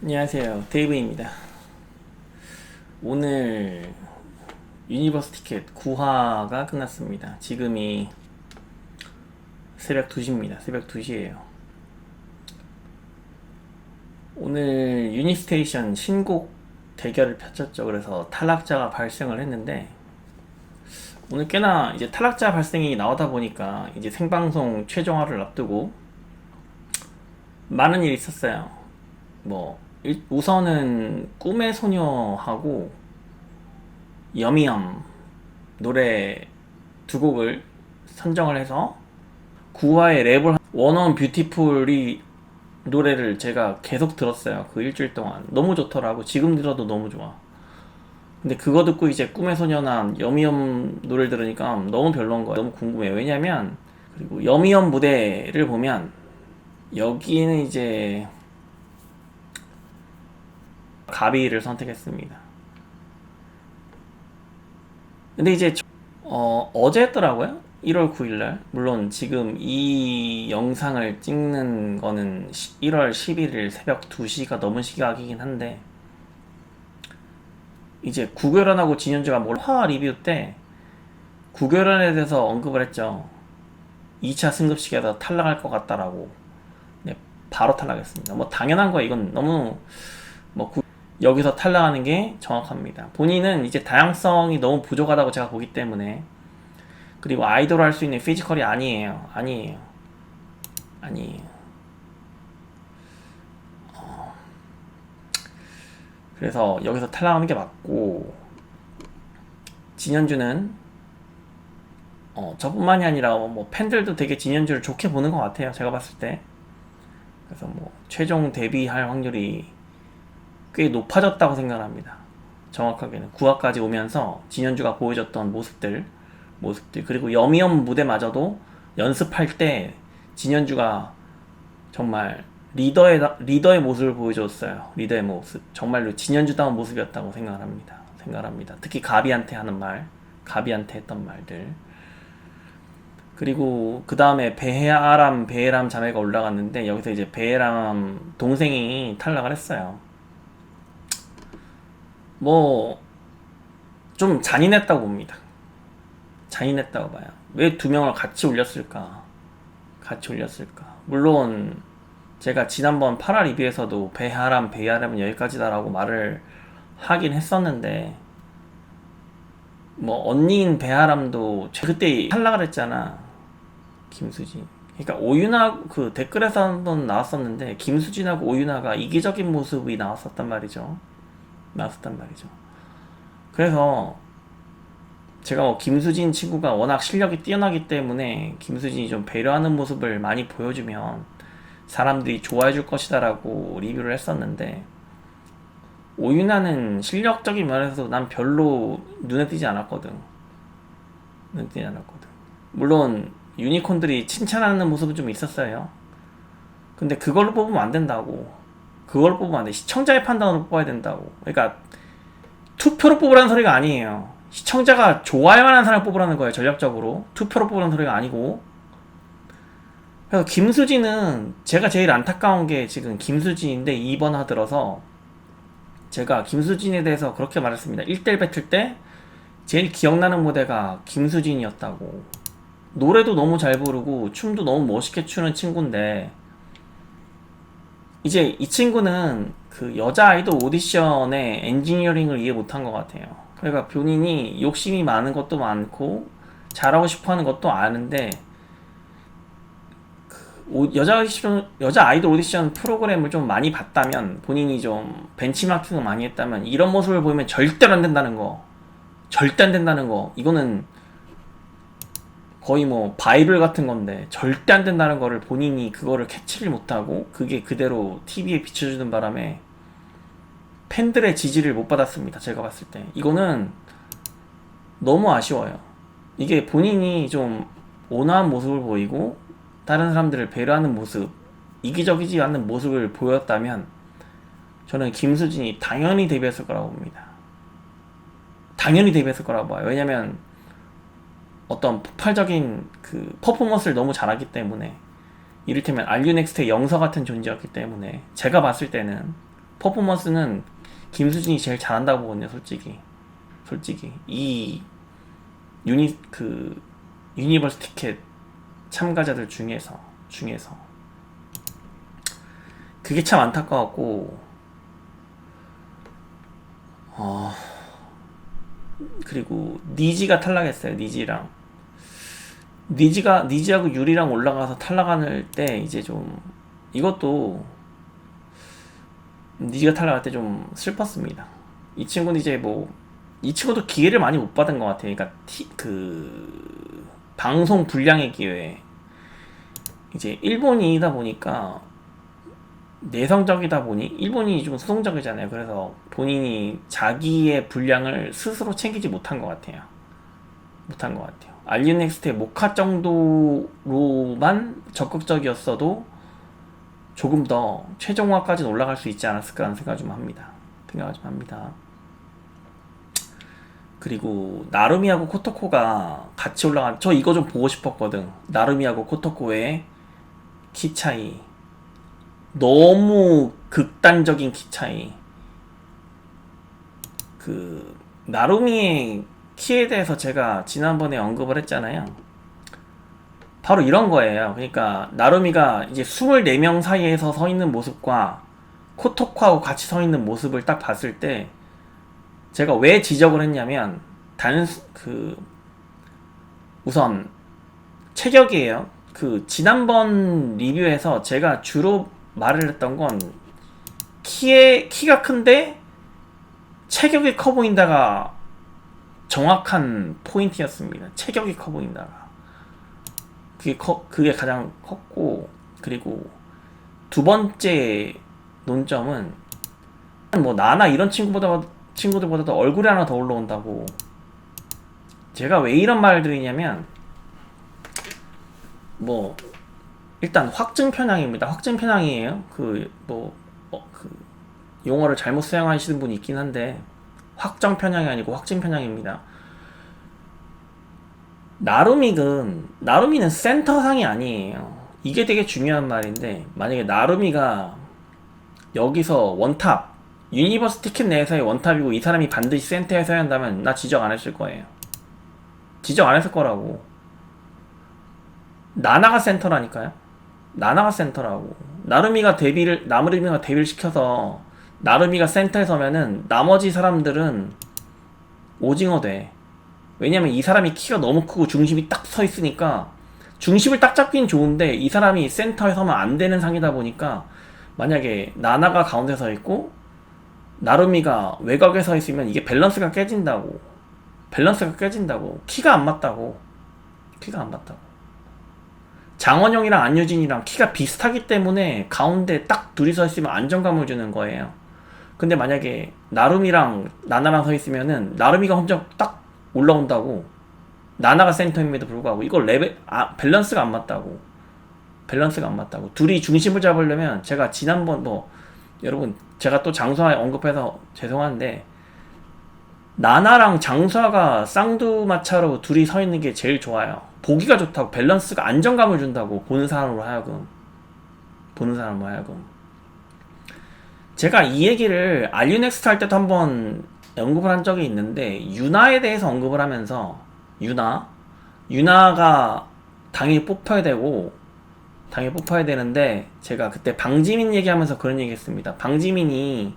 안녕하세요. 데이브입니다. 오늘 유니버스 티켓 9화가 끝났습니다. 지금이 새벽 2시입니다. 새벽 2시에요. 오늘 유니스테이션 신곡 대결을 펼쳤죠. 그래서 탈락자가 발생을 했는데 오늘 꽤나 이제 탈락자 발생이 나오다 보니까 이제 생방송 최종화를 앞두고 많은 일이 있었어요. 우선은 꿈의 소녀하고 여미엄 노래 두 곡을 선정을 해서 9화의 랩을 원원 뷰티풀이 노래를 제가 계속 들었어요. 그 일주일 동안 너무 좋더라고. 지금 들어도 너무 좋아. 근데 그거 듣고 이제 꿈의 소녀나 여미엄 노래를 들으니까 너무 별로인 거야. 너무 궁금해요. 왜냐면 그리고 여미엄 무대를 보면 여기는 이제 가비를 선택했습니다. 근데 이제 어제였더라고요. 1월 9일날. 물론 지금 이 영상을 찍는 거는 1월 11일 새벽 2시가 넘은 시각이긴 한데 이제 구결연하고 진현주가 화 리뷰 때 구결연에 대해서 언급을 했죠. 2차 승급식에서 탈락할 것 같다라고. 네, 바로 탈락했습니다. 당연한 거야. 이건 너무 여기서 탈락하는 게 정확합니다. 본인은 이제 다양성이 너무 부족하다고 제가 보기 때문에, 그리고 아이돌 할 수 있는 피지컬이 아니에요. 그래서 여기서 탈락하는 게 맞고, 진현주는 저뿐만이 아니라 팬들도 되게 진현주를 좋게 보는 것 같아요. 제가 봤을 때. 그래서 최종 데뷔할 확률이 꽤 높아졌다고 생각합니다. 정확하게는 9화까지 오면서 진현주가 보여줬던 모습들 그리고 여미엄 무대마저도 연습할 때 진현주가 정말 리더의 모습을 보여줬어요. 리더의 모습 정말로 진현주다운 모습이었다고 생각합니다. 특히 가비한테 했던 말들. 그리고 그 다음에 베헤람 자매가 올라갔는데 여기서 이제 베헤람 동생이 탈락을 했어요. 좀 잔인했다고 봅니다. 잔인했다고 봐요. 왜 두 명을 같이 올렸을까? 물론 제가 지난번 8화 리뷰에서도 베야람은 여기까지다라고 말을 하긴 했었는데 언니인 베야람도 그때 탈락을 했잖아. 김수진. 그러니까 오윤아 그 댓글에서 한번 나왔었는데 김수진하고 오윤아가 이기적인 모습이 나왔었단 말이죠. 그래서 제가 김수진 친구가 워낙 실력이 뛰어나기 때문에 김수진이 좀 배려하는 모습을 많이 보여주면 사람들이 좋아해줄 것이다라고 리뷰를 했었는데, 오윤아는 실력적인 면에서 난 별로 눈에 띄지 않았거든. 물론 유니콘들이 칭찬하는 모습은 좀 있었어요. 근데 그걸로 뽑으면 안 된다고. 시청자의 판단으로 뽑아야 된다고. 그러니까 투표로 뽑으라는 소리가 아니에요. 시청자가 좋아할 만한 사람을 뽑으라는 거예요. 전략적으로 투표로 뽑으라는 소리가 아니고. 그래서 김수진은 제가 제일 안타까운 게 지금 김수진인데 2번 하들어서 제가 김수진에 대해서 그렇게 말했습니다. 1대1 배틀 때 제일 기억나는 무대가 김수진이었다고. 노래도 너무 잘 부르고 춤도 너무 멋있게 추는 친구인데 이제 이 친구는 그 여자 아이돌 오디션의 엔지니어링을 이해 못한 것 같아요. 그러니까 본인이 욕심이 많은 것도 많고 잘하고 싶어하는 것도 아는데 여자 아이돌 오디션 프로그램을 좀 많이 봤다면, 본인이 좀 벤치마킹을 많이 했다면 이런 모습을 보이면 절대로 안 된다는 거. 이거는 거의 바이블 같은 건데 절대 안 된다는 거를 본인이 그거를 캐치를 못하고 그게 그대로 TV에 비춰주는 바람에 팬들의 지지를 못 받았습니다. 제가 봤을 때 이거는 너무 아쉬워요. 이게 본인이 좀 온화한 모습을 보이고 다른 사람들을 배려하는 모습, 이기적이지 않는 모습을 보였다면 저는 김수진이 당연히 데뷔했을 거라고 봅니다. 봐요. 왜냐면 어떤 폭발적인 그 퍼포먼스를 너무 잘하기 때문에, 이를테면 알류넥스트의 영서 같은 존재였기 때문에 제가 봤을 때는 퍼포먼스는 김수진이 제일 잘한다고 보거든요, 솔직히 이 유니버스 티켓 참가자들 중에서 그게 참 안타까웠고, 그리고 니지가 탈락했어요. 니지하고 유리랑 올라가서 탈락할 때 이제 좀, 이것도 니지가 탈락할 때 좀 슬펐습니다. 이 친구는 이제 이 친구도 기회를 많이 못 받은 것 같아요. 그러니까 방송 분량의 기회. 이제 일본인이다 보니까, 내성적이다 보니, 일본인이 좀 수성적이잖아요. 그래서 본인이 자기의 분량을 스스로 챙기지 못한 것 같아요. 알리넥스트의 모카 정도로만 적극적이었어도 조금 더 최종화까지는 올라갈 수 있지 않았을까라는 생각을 좀 합니다. 그리고 나루미하고 코토코가 같이 올라간, 저 이거 좀 보고 싶었거든. 나루미하고 코토코의 키 차이, 너무 극단적인 키 차이. 나루미의 키에 대해서 제가 지난번에 언급을 했잖아요. 바로 이런 거예요. 그러니까 나루미가 이제 24명 사이에서 서 있는 모습과 코토코하고 같이 서 있는 모습을 딱 봤을 때, 제가 왜 지적을 했냐면, 우선 체격이에요. 지난번 리뷰에서 제가 주로 말을 했던 건, 키가 큰데 체격이 커 보인다가 정확한 포인트였습니다. 체격이 커 보인다가. 그게 가장 컸고, 그리고 두 번째 논점은, 나나 이런 친구들보다도 얼굴이 하나 더 올라온다고. 제가 왜 이런 말을 드리냐면, 일단 확증 편향입니다. 확증 편향이에요. 용어를 잘못 사용하시는 분이 있긴 한데, 확정 편향이 아니고 확증 편향입니다. 나루미는 센터상이 아니에요. 이게 되게 중요한 말인데, 만약에 나루미가 여기서 원탑, 유니버스 티켓 내에서의 원탑이고 이 사람이 반드시 센터에 서야 한다면 나 지적 안 했을 거예요. 지적 안 했을 거라고. 나나가 센터라니까요. 나나가 센터라고. 나루미가 데뷔를 시켜서 나루미가 센터에 서면은 나머지 사람들은 오징어 돼. 왜냐면 이 사람이 키가 너무 크고 중심이 딱 서 있으니까, 중심을 딱 잡긴 좋은데 이 사람이 센터에 서면 안 되는 상이다 보니까, 만약에 나나가 가운데 서 있고 나루미가 외곽에 서 있으면 이게 밸런스가 깨진다고. 키가 안 맞다고. 장원영이랑 안유진이랑 키가 비슷하기 때문에 가운데 딱 둘이 서 있으면 안정감을 주는 거예요. 근데 만약에 나루미랑 나나랑 서 있으면은 나루미가 혼자 딱 올라온다고. 나나가 센터임에도 불구하고 이걸 밸런스가 안 맞다고. 둘이 중심을 잡으려면, 제가 지난번 여러분, 제가 또 장수화 언급해서 죄송한데, 나나랑 장수화가 쌍두마차로 둘이 서 있는 게 제일 좋아요. 보기가 좋다고. 밸런스가 안정감을 준다고. 보는 사람으로 하여금. 제가 이 얘기를 알류넥스트 할 때도 한번 언급을 한 적이 있는데, 유나에 대해서 언급을 하면서, 유나가 당연히 뽑혀야 되는데, 제가 그때 방지민 얘기하면서 그런 얘기 했습니다. 방지민이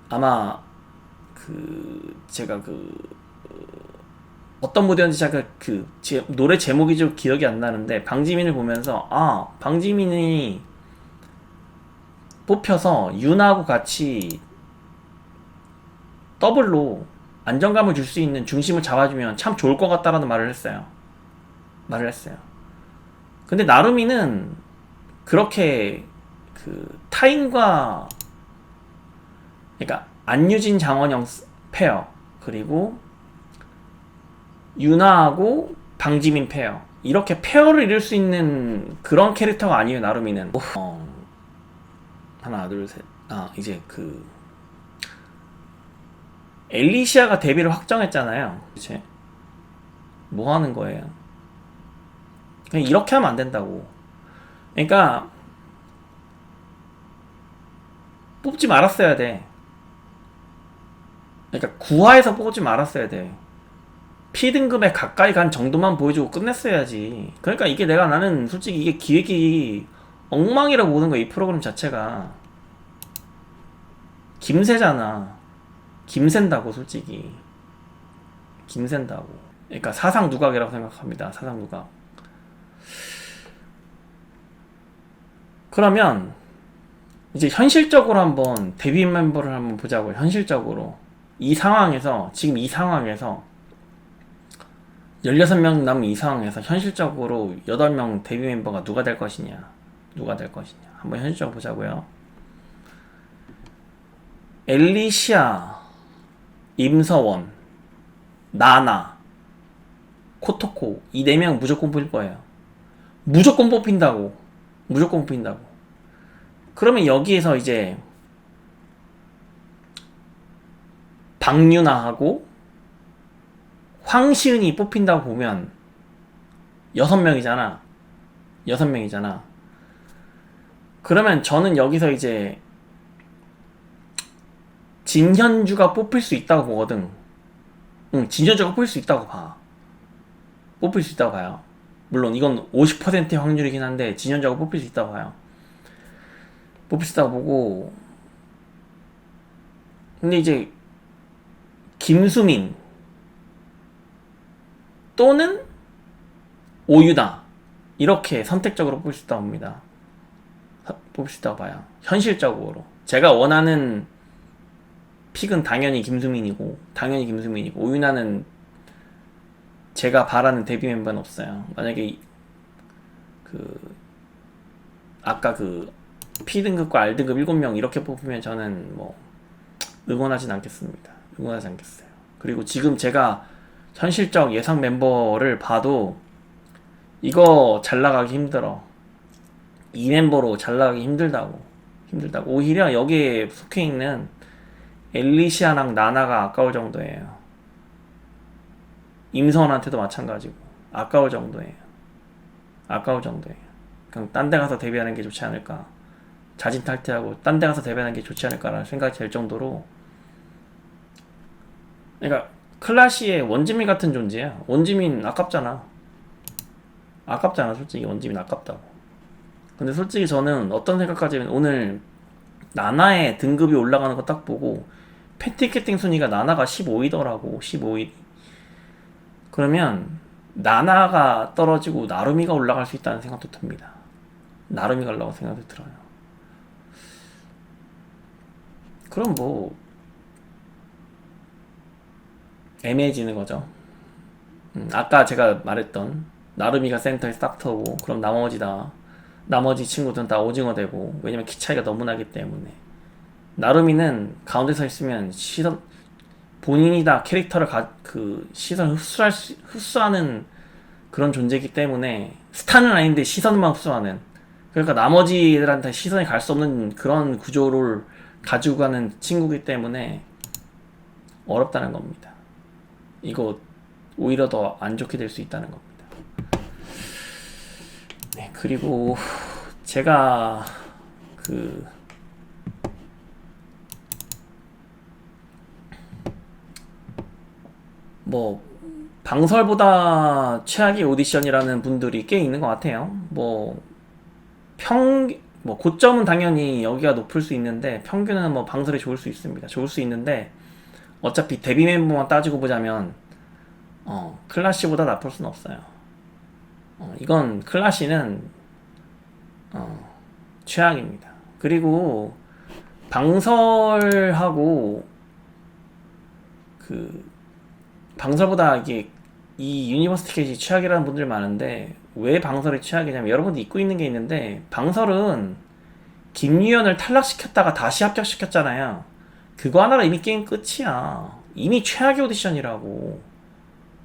아마 제가 어떤 무대였는지 제가 노래 제목이 좀 기억이 안 나는데, 방지민을 보면서 방지민이 뽑혀서 유나하고 같이 더블로 안정감을 줄 수 있는 중심을 잡아주면 참 좋을 것 같다라는 말을 했어요. 근데 나루미는 그렇게 타인과, 그러니까 안유진 장원영 페어, 그리고 유나하고 방지민 페어, 이렇게 페어를 이룰 수 있는 그런 캐릭터가 아니에요. 나루미는 하나 둘셋 이제 엘리시아가 데뷔를 확정했잖아요. 그치? 뭐 하는 거예요? 그냥 이렇게 하면 안 된다고. 그러니까 뽑지 말았어야 돼. 그러니까 구하에서 뽑지 말았어야 돼. P등급에 가까이 간 정도만 보여주고 끝냈어야지. 그러니까 이게 나는 솔직히 이게 기획이 엉망이라고 보는 거야. 이 프로그램 자체가 김새잖아. 김샌다고 솔직히 김샌다고. 그러니까 사상 누각이라고 생각합니다. 사상 누각. 그러면 이제 현실적으로 한번 데뷔 멤버를 한번 보자고요. 현실적으로 이 상황에서 지금 이 상황에서 16명 남은 이 상황에서 현실적으로 8명 데뷔 멤버가 누가 될 것이냐, 누가 될 것이냐 한번 현실적으로 보자고요. 엘리시아, 임서원, 나나, 코토코 이 4명 무조건 뽑힐 거예요. 무조건 뽑힌다고. 무조건 뽑힌다고. 그러면 여기에서 이제 박유나하고 황시은이 뽑힌다고 보면 6명이잖아. 6명이잖아. 그러면 저는 여기서 이제 진현주가 뽑힐 수 있다고 보거든. 응, 진현주가 뽑힐 수 있다고 봐. 뽑힐 수 있다고 봐요. 물론 이건 50%의 확률이긴 한데 진현주가 뽑힐 수 있다고 봐요. 뽑힐 수 있다고 보고. 근데 이제 김수민 또는 오유나 이렇게 선택적으로 뽑을 수 있다고 봅니다. 뽑을 수 있다고 봐요. 현실적으로 제가 원하는 픽은 당연히 김수민이고 오유나는 제가 바라는 데뷔 멤버는 없어요. 만약에 아까 P등급과 R등급 7명 이렇게 뽑으면 저는 뭐 응원하진 않겠습니다. 응원하지 않겠어요. 그리고 지금 제가 현실적 예상 멤버를 봐도 이거 잘 나가기 힘들어. 이 멤버로 잘 나가기 힘들다고. 오히려 여기에 속해 있는 엘리시아랑 나나가 아까울 정도예요. 임선한테도 마찬가지고 아까울 정도예요. 그냥 딴 데 가서 데뷔하는 게 좋지 않을까. 자진 탈퇴하고 딴 데 가서 데뷔하는 게 좋지 않을까라는 생각이 들 정도로. 그러니까 클라시의 원지민 같은 존재야. 원지민 아깝잖아. 솔직히 원지민 아깝다고. 근데 솔직히 저는 어떤 생각까지 오늘 나나의 등급이 올라가는 거 딱 보고 팬티켓팅 순위가 나나가 15위더라고. 15위. 그러면 나나가 떨어지고 나루미가 올라갈 수 있다는 생각도 듭니다. 나루미가 올라갈 생각도 들어요. 그럼 뭐 애매해지는 거죠. 아까 제가 말했던 나루미가 센터에 싹 터고 그럼 나머지 친구들은 다 오징어 되고. 왜냐면 키 차이가 너무 나기 때문에. 나루미는 가운데 서 있으면 본인이 다 캐릭터를 시선을 흡수하는 그런 존재이기 때문에 스타는 아닌데 시선만 흡수하는. 그러니까 나머지 애들한테 시선이 갈 수 없는 그런 구조를 가지고 가는 친구이기 때문에 어렵다는 겁니다. 이거 오히려 더 안 좋게 될 수 있다는 겁니다. 네, 그리고 제가 뭐 방설보다 최악의 오디션이라는 분들이 꽤 있는 것 같아요. 고점은 당연히 여기가 높을 수 있는데 평균은 뭐 방설이 좋을 수 있습니다. 좋을 수 있는데 어차피 데뷔 멤버만 따지고 보자면 클라시보다 나쁠 수는 없어요. 이건 클라시는 최악입니다. 그리고 방설하고 방설보다 이 유니버스 티켓이 최악이라는 분들이 많은데 왜 방설이 최악이냐면 여러분들 잊고 있는 게 있는데 방설은 김유연을 탈락시켰다가 다시 합격시켰잖아요. 그거 하나로 이미 게임 끝이야. 이미 최악의 오디션이라고.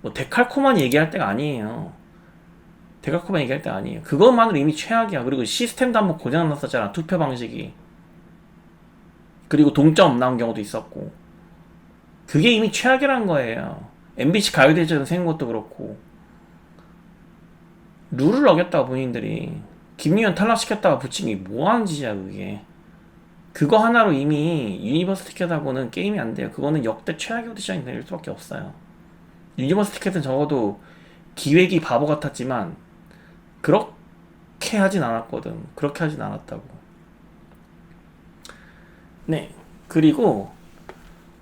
뭐 데칼코만 얘기할 때가 아니에요. 그것만으로 이미 최악이야. 그리고 시스템도 한번 고장났었잖아. 투표 방식이. 그리고 동점 나온 경우도 있었고. 그게 이미 최악이라는 거예요. MBC 가요대전 생긴 것도 그렇고. 룰을 어겼다고 본인들이. 김유연 탈락시켰다가 붙인 게 뭐하는 짓이야 그게. 그거 하나로 이미 유니버스 티켓하고는 게임이 안 돼요. 그거는 역대 최악의 오디션이 될 수밖에 없어요. 유니버스 티켓은 적어도 기획이 바보 같았지만 그렇게 하진 않았거든. 그렇게 하진 않았다고. 네. 그리고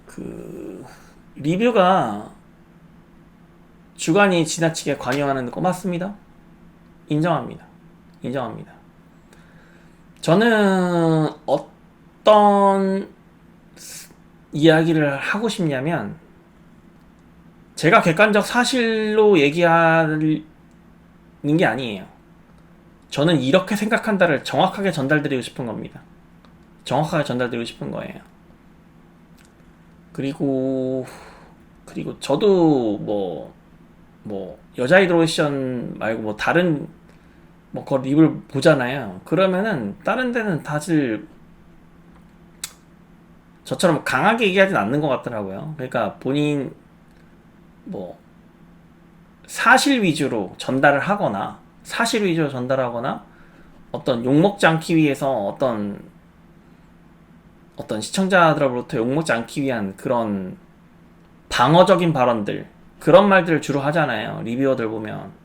그 리뷰가 주관이 지나치게 관여하는 거 맞습니다. 인정합니다. 인정합니다. 저는 어떤 이야기를 하고 싶냐면 제가 객관적 사실로 얘기하는 게 아니에요. 저는 이렇게 생각한다를 정확하게 전달드리고 싶은 겁니다. 정확하게 전달드리고 싶은 거예요. 그리고 저도 뭐 여자 이드로이션 말고 뭐 다른 뭐 그 립을 보잖아요. 그러면은 다른 데는 다들 저처럼 강하게 얘기하진 않는 것 같더라고요. 그러니까 본인 뭐 사실 위주로 전달을 하거나 사실 위주로 전달하거나 어떤 욕먹지 않기 위해서 어떤 시청자들로부터 욕먹지 않기 위한 그런 방어적인 발언들, 그런 말들을 주로 하잖아요. 리뷰어들 보면.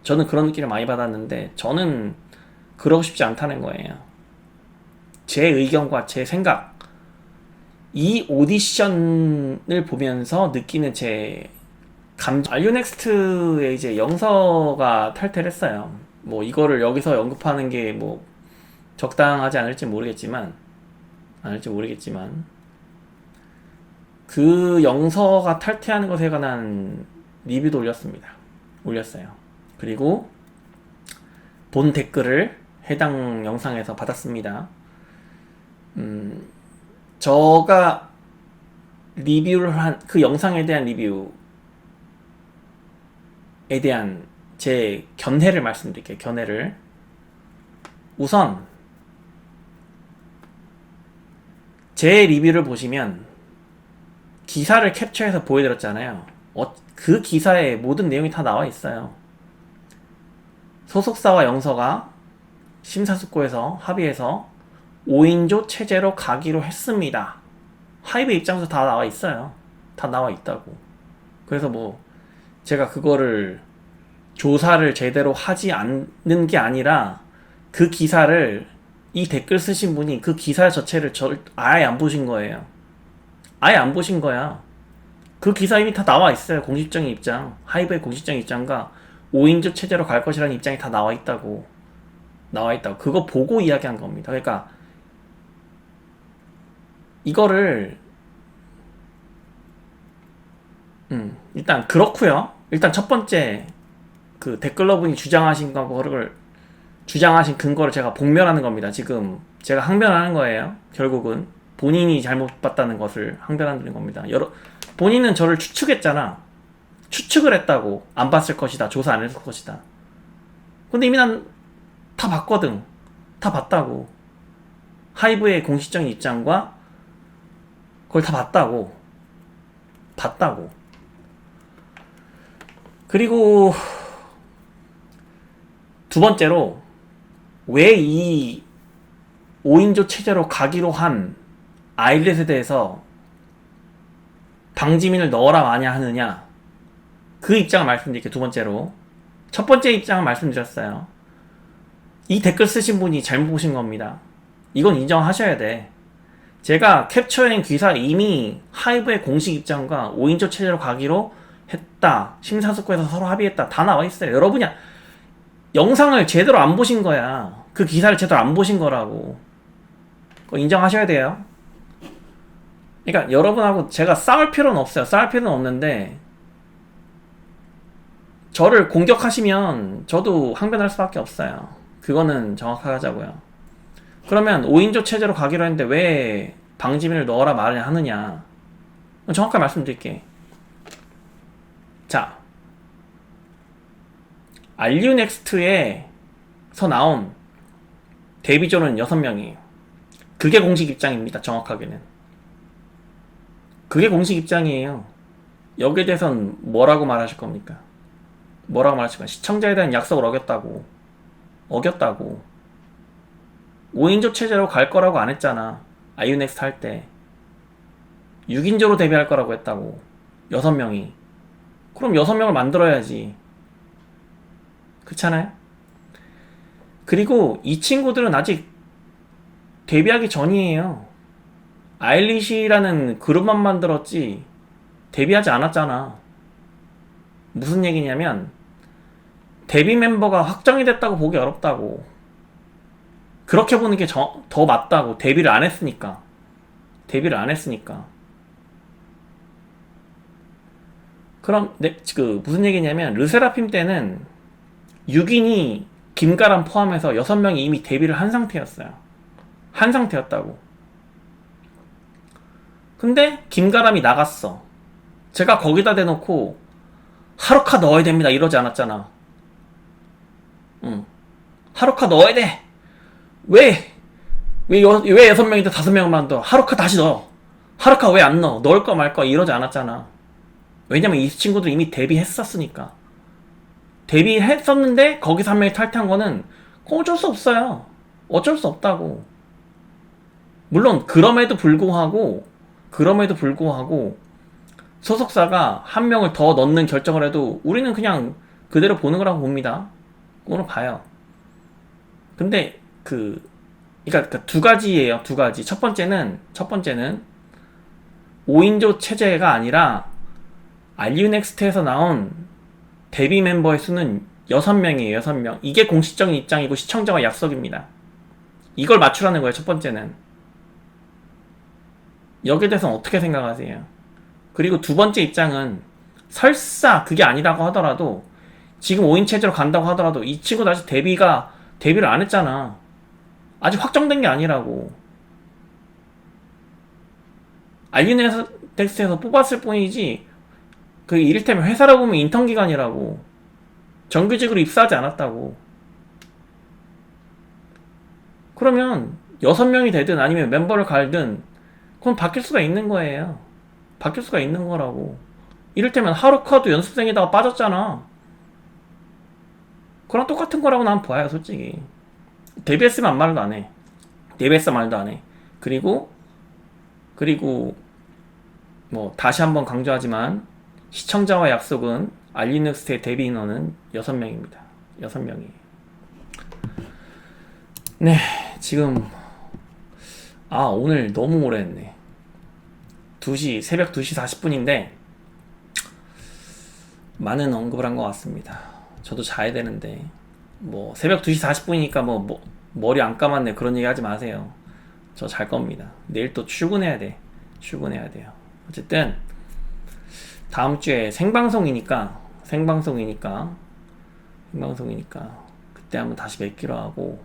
저는 그런 느낌을 많이 받았는데 저는 그러고 싶지 않다는 거예요. 제 의견과 제 생각, 이 오디션을 보면서 느끼는 제 감정. 알류넥스트에 이제 영서가 탈퇴를 했어요. 뭐 이거를 여기서 언급하는 게 뭐 적당하지 않을지 모르겠지만 그 영서가 탈퇴하는 것에 관한 리뷰도 올렸어요. 그리고 본 댓글을 해당 영상에서 받았습니다. 저가 리뷰를 한 그 영상에 대한 리뷰에 대한 제 견해를 말씀드릴게요. 견해를. 우선 제 리뷰를 보시면 기사를 캡처해서 보여드렸잖아요. 그 기사에 모든 내용이 다 나와 있어요. 소속사와 영서가 심사숙고해서 합의해서 5인조 체제로 가기로 했습니다. 하이브 입장에서 다 나와 있어요. 다 나와 있다고. 그래서 뭐 제가 그거를 조사를 제대로 하지 않는 게 아니라 그 기사를 이 댓글 쓰신 분이 그 기사 자체를 아예 안 보신 거예요. 아예 안 보신 거야. 그 기사 이미 다 나와 있어요. 공식적인 입장, 하이브의 공식적인 입장과 5인조 체제로 갈 것이라는 입장이 다 나와 있다고. 그거 보고 이야기한 겁니다. 그러니까 이거를 일단 그렇고요. 일단 첫 번째 그 댓글러분이 주장하신 근거를 제가 복멸하는 겁니다. 지금 제가 항변하는 거예요. 결국은 본인이 잘못 봤다는 것을 항변하는 겁니다. 본인은 저를 추측했잖아. 추측을 했다고. 안 봤을 것이다. 조사 안 했을 것이다. 근데 이미 난 다 봤거든. 다 봤다고. 하이브의 공식적인 입장과 그걸 다 봤다고. 그리고 두 번째로 왜 이 5인조 체제로 가기로 한 아일렛에 대해서 방지민을 넣어라 마냐 하느냐, 그 입장을 말씀드릴게요. 두 번째로. 첫 번째 입장을 말씀드렸어요. 이 댓글 쓰신 분이 잘못 보신 겁니다. 이건 인정하셔야 돼. 제가 캡처해낸 기사 이미 하이브의 공식 입장과 5인조 체제로 가기로 했다, 심사숙고해서 서로 합의했다, 다 나와 있어요. 여러분이 영상을 제대로 안 보신 거야. 그 기사를 제대로 안 보신 거라고. 그거 인정하셔야 돼요. 그러니까 여러분하고 제가 싸울 필요는 없어요. 싸울 필요는 없는데 저를 공격하시면 저도 항변할 수밖에 없어요. 그거는 정확하게 하자고요. 그러면 5인조 체제로 가기로 했는데 왜 방지민을 넣어라 말이냐 하느냐, 정확하게 말씀드릴게. 자, 알류넥스트에서 나온 데뷔조는 6명이에요. 그게 공식 입장입니다. 정확하게는 그게 공식 입장이에요. 여기에 대해서는 뭐라고 말하실 겁니까? 시청자에 대한 약속을 어겼다고. 5인조 체제로 갈 거라고 안 했잖아. 아이유넥스트 할 때 6인조로 데뷔할 거라고 했다고. 6명이. 그럼 6명을 만들어야지. 그렇잖아요? 그리고 이 친구들은 아직 데뷔하기 전이에요. 아일리시라는 그룹만 만들었지 데뷔하지 않았잖아. 무슨 얘기냐면 데뷔 멤버가 확정이 됐다고 보기 어렵다고. 그렇게 보는 게 더 맞다고. 데뷔를 안 했으니까. 데뷔를 안 했으니까. 그럼 무슨 얘기냐면 르세라핌 때는 6인이 김가람 포함해서 6명이 이미 데뷔를 한 상태였어요. 한 상태였다고. 근데 김가람이 나갔어. 제가 거기다 대놓고 하루카 넣어야 됩니다 이러지 않았잖아. 응. 하루카 넣어야 돼. 왜 6명인데 5명만 더. 하루카 다시 넣어. 하루카 왜 안 넣어? 넣을까 말까 이러지 않았잖아. 왜냐면 이 친구들 이미 데뷔했었으니까. 데뷔했었는데 거기서 한 명이 탈퇴한 거는 어쩔 수 없어요. 어쩔 수 없다고. 물론 그럼에도 불구하고 소속사가 한 명을 더 넣는 결정을 해도 우리는 그냥 그대로 보는 거라고 봅니다. 그거는 봐요. 근데 그러니까 두 가지예요. 두 가지. 첫 번째는 5인조 체제가 아니라 알리우넥스트에서 나온 데뷔 멤버의 수는 6명이에요. 6명. 이게 공식적인 입장이고 시청자와 약속입니다. 이걸 맞추라는 거예요. 첫 번째는. 여기에 대해서는 어떻게 생각하세요? 그리고 두 번째 입장은 설사 그게 아니라고 하더라도 지금 5인 체제로 간다고 하더라도 이 친구도 아직 데뷔를 안 했잖아. 아직 확정된 게 아니라고. 알리우넥스트에서 뽑았을 뿐이지 그 이를테면 회사로 보면 인턴 기간이라고. 정규직으로 입사하지 않았다고. 그러면 6명이 되든 아니면 멤버를 갈든 그건 바뀔 수가 있는 거예요. 바뀔 수가 있는 거라고. 이를테면 하루카도 연습생에다가 빠졌잖아. 그랑 똑같은 거라고 난 봐요, 솔직히. 데뷔했으면 아무 말도 안 해. 데뷔했어 말도 안 해. 그리고 뭐 다시 한번 강조하지만 시청자와 약속은 알리눅스의 데뷔 인원은 6명입니다. 6명이. 네, 지금 오늘 너무 오래 했네. 새벽 2시 40분인데 많은 언급을 한 것 같습니다. 저도 자야 되는데 뭐 새벽 2시 40분이니까 뭐 머리 안 감았네 그런 얘기 하지 마세요. 저 잘 겁니다. 내일 또 출근해야 돼요. 어쨌든 다음 주에 생방송이니까 그때 한번 다시 뵙기로 하고,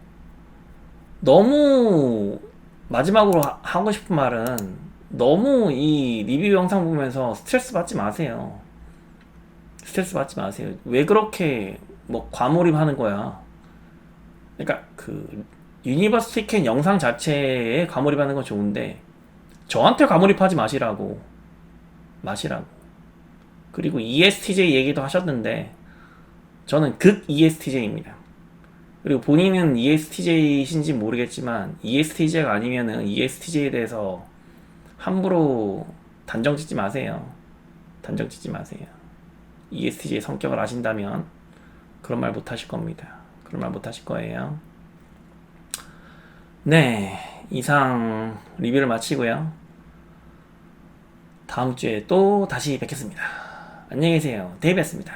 너무 마지막으로 하고 싶은 말은 너무 이 리뷰 영상 보면서 스트레스 받지 마세요. 왜 그렇게 뭐 과몰입하는 거야. 그러니까 그 유니버시티 캔 영상 자체에 과몰입하는 건 좋은데 저한테 과몰입하지 마시라고. 그리고 ESTJ 얘기도 하셨는데 저는 극 ESTJ입니다. 그리고 본인은 ESTJ신지 모르겠지만 ESTJ가 아니면은 ESTJ에 대해서 함부로 단정 짓지 마세요. ESTJ 성격을 아신다면 그런 말 못 하실 겁니다. 그런 말 못 하실 거예요. 네, 이상 리뷰를 마치고요. 다음 주에 또 다시 뵙겠습니다. 안녕히 계세요. 데이비였습니다.